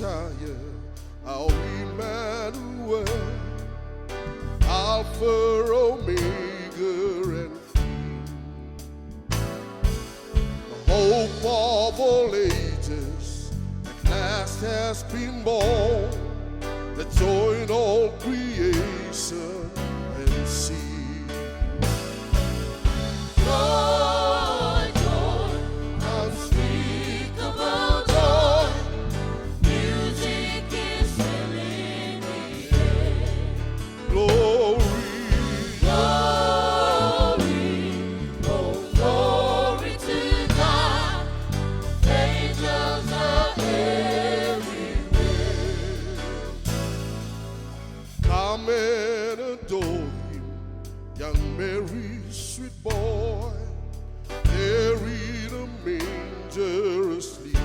Messiah, our Emmanuel, Alpha, Omega, and the hope of all ages at last has been born. Let's join all creation and see. Joy, joy, unspeakable joy. Music is filling the air. Glory, glory, oh glory to God. Angels are everywhere. come and adore him, young Mary's sweet boy, carried a manger asleep.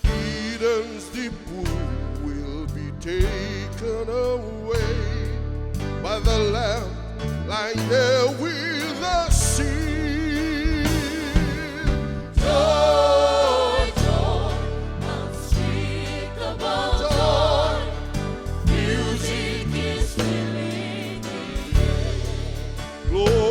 Eden's deep pool will be taken away by the Lamb lying there with the sheep. Joy, joy, unspeakable joy. Music is filling the air. Glory,